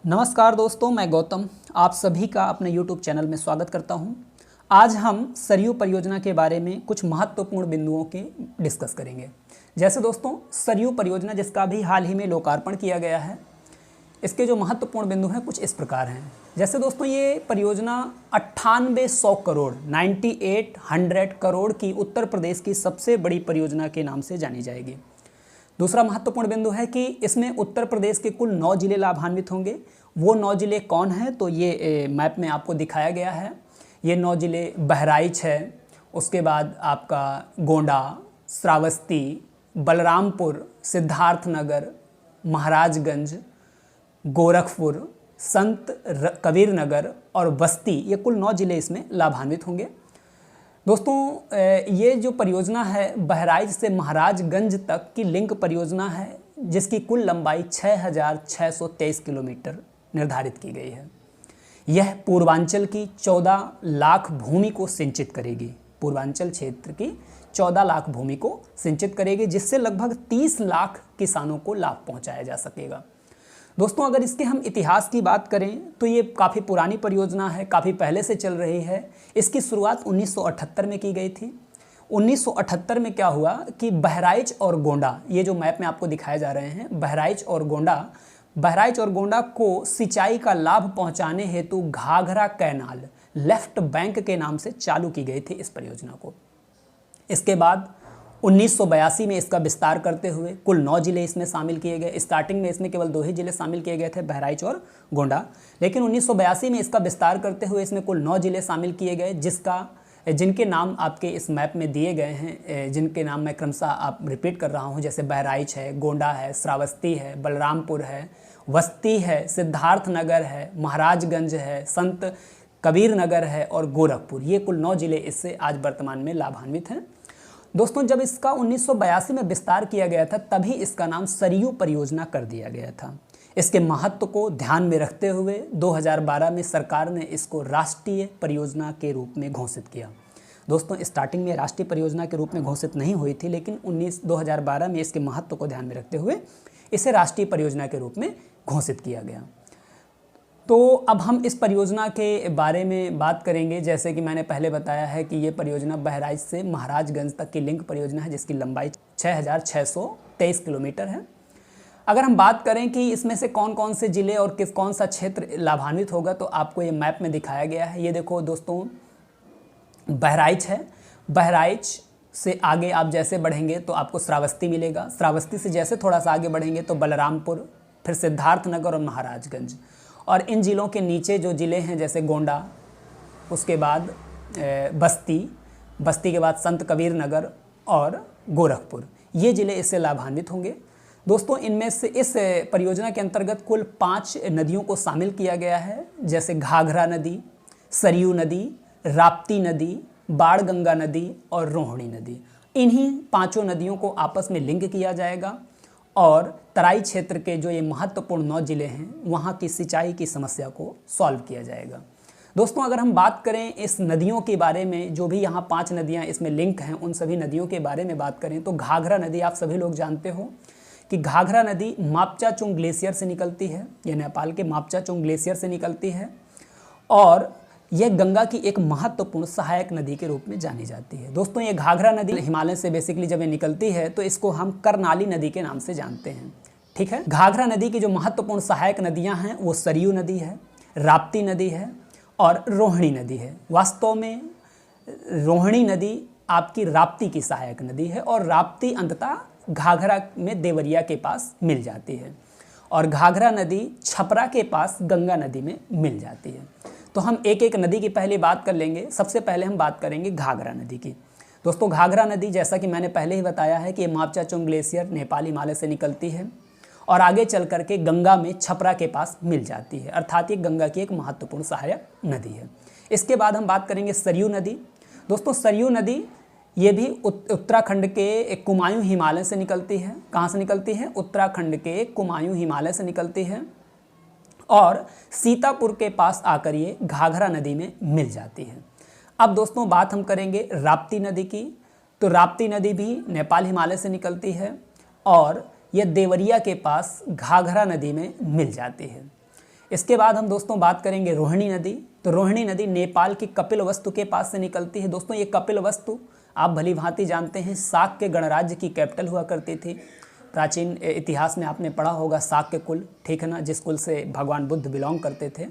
नमस्कार दोस्तों, मैं गौतम आप सभी का अपने YouTube चैनल में स्वागत करता हूं। आज हम सरयू परियोजना के बारे में कुछ महत्वपूर्ण बिंदुओं के डिस्कस करेंगे। जैसे दोस्तों, सरयू परियोजना जिसका भी हाल ही में लोकार्पण किया गया है, इसके जो महत्वपूर्ण बिंदु हैं कुछ इस प्रकार हैं। जैसे दोस्तों, ये परियोजना 9800 करोड़ 9800 करोड़ की उत्तर प्रदेश की सबसे बड़ी परियोजना के नाम से जानी जाएगी। दूसरा महत्वपूर्ण बिंदु है कि इसमें उत्तर प्रदेश के कुल 9 जिले लाभान्वित होंगे। वो 9 जिले कौन हैं, तो ये मैप में आपको दिखाया गया है। ये 9 जिले बहराइच है, उसके बाद आपका गोंडा, श्रावस्ती, बलरामपुर, सिद्धार्थनगर, महाराजगंज, गोरखपुर, संत कबीर नगर और बस्ती, ये कुल 9 जिले इसमें लाभान्वित होंगे। दोस्तों, ये जो परियोजना है बहराइच से महाराजगंज तक की लिंक परियोजना है, जिसकी कुल लंबाई 6623 किलोमीटर निर्धारित की गई है। यह पूर्वांचल की 14 लाख भूमि को सिंचित करेगी। पूर्वांचल क्षेत्र की 14 लाख भूमि को सिंचित करेगी, जिससे लगभग 30 लाख किसानों को लाभ पहुंचाया जा सकेगा। दोस्तों, अगर इसके हम इतिहास की बात करें तो ये काफ़ी पुरानी परियोजना है, काफ़ी पहले से चल रही है। इसकी शुरुआत 1978 में की गई थी। 1978 में क्या हुआ कि बहराइच और गोंडा, ये जो मैप में आपको दिखाए जा रहे हैं, बहराइच और गोंडा को सिंचाई का लाभ पहुंचाने हेतु घाघरा कैनाल लेफ्ट बैंक के नाम से चालू की गई थी इस परियोजना को। इसके बाद 1982 में इसका विस्तार करते हुए कुल 9 जिले इसमें शामिल किए गए। स्टार्टिंग में इसमें केवल 2 ही जिले शामिल किए गए थे, बहराइच और गोंडा, लेकिन 1982 में इसका विस्तार करते हुए इसमें कुल 9 जिले शामिल किए गए, जिनके नाम आपके इस मैप में दिए गए हैं, जिनके नाम मैं क्रमशः आप रिपीट कर रहा हूँ। जैसे बहराइच है, गोंडा है, श्रावस्ती है, बलरामपुर है, बस्ती है, सिद्धार्थनगर है, महाराजगंज है, संत कबीर नगर है और गोरखपुर। ये कुल 9 जिले इससे आज वर्तमान में लाभान्वित हैं। दोस्तों, जब इसका 1982 में विस्तार किया गया था, तभी इसका नाम सरयू परियोजना कर दिया गया था। इसके महत्व को ध्यान में रखते हुए 2012 में सरकार ने इसको राष्ट्रीय परियोजना के रूप में घोषित किया। दोस्तों, स्टार्टिंग में राष्ट्रीय परियोजना के रूप में घोषित नहीं हुई थी, लेकिन 2012 में इसके महत्व को ध्यान में रखते हुए इसे राष्ट्रीय परियोजना के रूप में घोषित किया गया। तो अब हम इस परियोजना के बारे में बात करेंगे। जैसे कि मैंने पहले बताया है कि ये परियोजना बहराइच से महाराजगंज तक की लिंक परियोजना है, जिसकी लंबाई 6623 किलोमीटर है। अगर हम बात करें कि इसमें से कौन कौन से ज़िले और कौन सा क्षेत्र लाभान्वित होगा, तो आपको ये मैप में दिखाया गया है। ये देखो दोस्तों, बहराइच है। बहराइच से आगे आप जैसे बढ़ेंगे तो आपको श्रावस्ती मिलेगा। श्रावस्ती से जैसे थोड़ा सा आगे बढ़ेंगे तो बलरामपुर, फिर सिद्धार्थनगर और महाराजगंज। और इन ज़िलों के नीचे जो ज़िले हैं, जैसे गोंडा, उसके बाद बस्ती के बाद संत कबीर नगर और गोरखपुर, ये ज़िले इससे लाभान्वित होंगे। दोस्तों, इनमें से इस परियोजना के अंतर्गत कुल 5 नदियों को शामिल किया गया है, जैसे घाघरा नदी, सरयू नदी, राप्ती नदी, बाणगंगा नदी और रोहिणी नदी। इन्हीं 5 नदियों को आपस में लिंक किया जाएगा और तराई क्षेत्र के जो ये महत्वपूर्ण 9 जिले हैं, वहाँ की सिंचाई की समस्या को सॉल्व किया जाएगा। दोस्तों, अगर हम बात करें इस नदियों के बारे में, जो भी यहाँ 5 नदियाँ इसमें लिंक हैं, उन सभी नदियों के बारे में बात करें तो घाघरा नदी, आप सभी लोग जानते हो कि घाघरा नदी मापचाचुंग ग्लेशियर से निकलती है। यह नेपाल के मापचाचुंग ग्लेशियर से निकलती है और यह गंगा की एक महत्वपूर्ण सहायक नदी के रूप में जानी जाती है। दोस्तों, ये घाघरा नदी हिमालय से बेसिकली जब ये निकलती है तो इसको हम कर्नाली नदी के नाम से जानते हैं। ठीक है। घाघरा नदी की जो महत्वपूर्ण सहायक नदियां हैं वो सरयू नदी है, राप्ती नदी है और रोहिणी नदी है। वास्तव में रोहिणी नदी आपकी राप्ती की सहायक नदी है और राप्ती अंततः घाघरा में देवरिया के पास मिल जाती है और घाघरा नदी छपरा के पास गंगा नदी में मिल जाती है। तो हम एक एक नदी की पहले बात कर लेंगे। सबसे पहले हम बात करेंगे घाघरा नदी की। दोस्तों, घाघरा नदी, जैसा कि मैंने पहले ही बताया है कि ये मापचाचुंग ग्लेशियर नेपाल हिमालय से निकलती है और आगे चल करके गंगा में छपरा के पास मिल जाती है, अर्थात ये गंगा की एक महत्वपूर्ण सहायक नदी है। इसके बाद हम बात करेंगे सरयू नदी। दोस्तों, सरयू नदी ये भी उत्तराखंड के कुमायूं हिमालय से निकलती है। कहाँ से निकलती है? उत्तराखंड के कुमायूं हिमालय से निकलती है और सीतापुर के पास आकर ये घाघरा नदी में मिल जाती है। अब दोस्तों, बात हम करेंगे राप्ती नदी की। तो राप्ती नदी भी नेपाल हिमालय से निकलती है और यह देवरिया के पास घाघरा नदी में मिल जाती है। इसके बाद हम दोस्तों बात करेंगे रोहिणी नदी। तो रोहिणी नदी नेपाल की कपिलवस्तु के पास से निकलती है। दोस्तों ये कपिलवस्तु आप भली भांति जानते हैं शाक्य गणराज्य की कैपिटल हुआ करती थी। प्राचीन इतिहास में आपने पढ़ा होगा शाक्य कुल, ठीक है ना, जिस कुल से भगवान बुद्ध बिलोंग करते थे।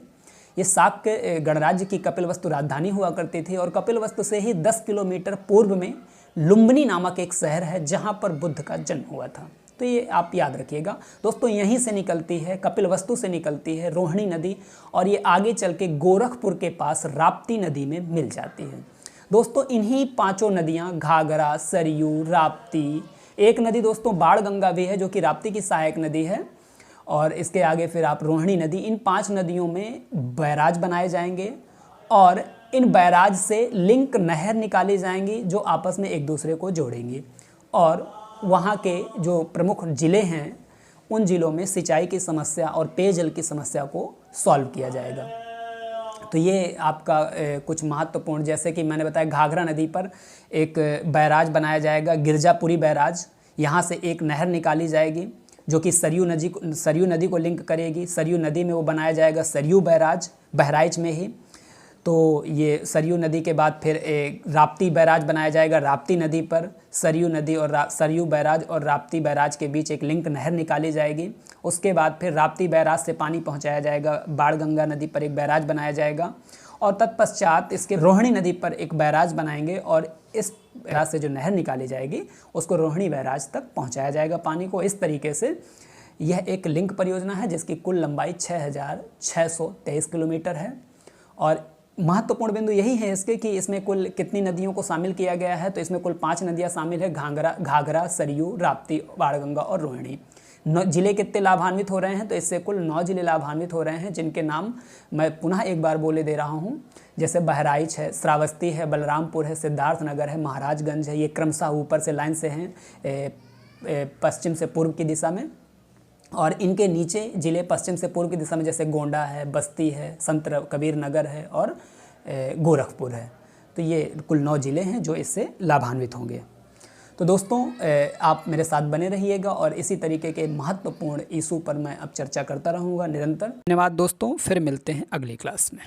ये शाक्य गणराज्य की कपिलवस्तु राजधानी हुआ करती थी और कपिलवस्तु से ही 10 किलोमीटर पूर्व में लुम्बिनी नामक एक शहर है जहाँ पर बुद्ध का जन्म हुआ था। तो ये आप याद रखिएगा दोस्तों, यहीं से निकलती है, कपिलवस्तु से निकलती है रोहिणी नदी और ये आगे चल के गोरखपुर के पास राप्ती नदी में मिल जाती है। दोस्तों इन्हीं 5 नदियाँ घाघरा, सरयू, राप्ती, एक नदी दोस्तों बाणगंगा भी है जो कि राप्ती की सहायक नदी है, और इसके आगे फिर आप रोहिणी नदी, इन 5 नदियों में बैराज बनाए जाएंगे और इन बैराज से लिंक नहर निकाली जाएंगी जो आपस में एक दूसरे को जोड़ेंगी और वहाँ के जो प्रमुख ज़िले हैं उन ज़िलों में सिंचाई की समस्या और पेयजल की समस्या को सॉल्व किया जाएगा। तो ये आपका कुछ महत्वपूर्ण, जैसे कि मैंने बताया घाघरा नदी पर एक बैराज बनाया जाएगा, गिरजापुरी बैराज। यहाँ से एक नहर निकाली जाएगी जो कि सरयू नदी को लिंक करेगी। सरयू नदी में वो बनाया जाएगा सरयू बैराज, बहराइच में ही। तो ये सरयू नदी के बाद फिर एक राप्ती बैराज बनाया जाएगा राप्ती नदी पर। सरयू नदी और सरयू बैराज और राप्ती बैराज के बीच एक लिंक नहर निकाली जाएगी। उसके बाद फिर राप्ती बैराज से पानी पहुंचाया जाएगा, बाणगंगा नदी पर एक बैराज बनाया जाएगा और तत्पश्चात इसके रोहिणी नदी पर एक बैराज बनाएंगे और इस बैराज से जो नहर निकाली जाएगी उसको रोहिणी बैराज तक पहुँचाया जाएगा पानी को। इस तरीके से यह एक लिंक परियोजना है जिसकी कुल लंबाई 6623 किलोमीटर है। और महत्वपूर्ण बिंदु यही है इसके कि इसमें कुल कितनी नदियों को शामिल किया गया है। तो इसमें कुल 5 नदियां शामिल है, घाघरा, सरयू, राप्ती, बाणगंगा और रोहिणी। 9 जिले कितने लाभान्वित हो रहे हैं, तो इससे कुल 9 जिले लाभान्वित हो रहे हैं जिनके नाम मैं पुनः एक बार बोले दे रहा हूँ। जैसे बहराइच है, श्रावस्ती है, बलरामपुर है, सिद्धार्थनगर है, महाराजगंज है। ये क्रमशः ऊपर से लाइन से हैं पश्चिम से पूर्व की दिशा में, और इनके नीचे जिले पश्चिम से पूर्व की दिशा में जैसे गोंडा है, बस्ती है, संत कबीर नगर है और गोरखपुर है। तो ये कुल 9 जिले हैं जो इससे लाभान्वित होंगे। तो दोस्तों आप मेरे साथ बने रहिएगा और इसी तरीके के महत्वपूर्ण इशू पर मैं अब चर्चा करता रहूँगा निरंतर। धन्यवाद दोस्तों, फिर मिलते हैं अगली क्लास में।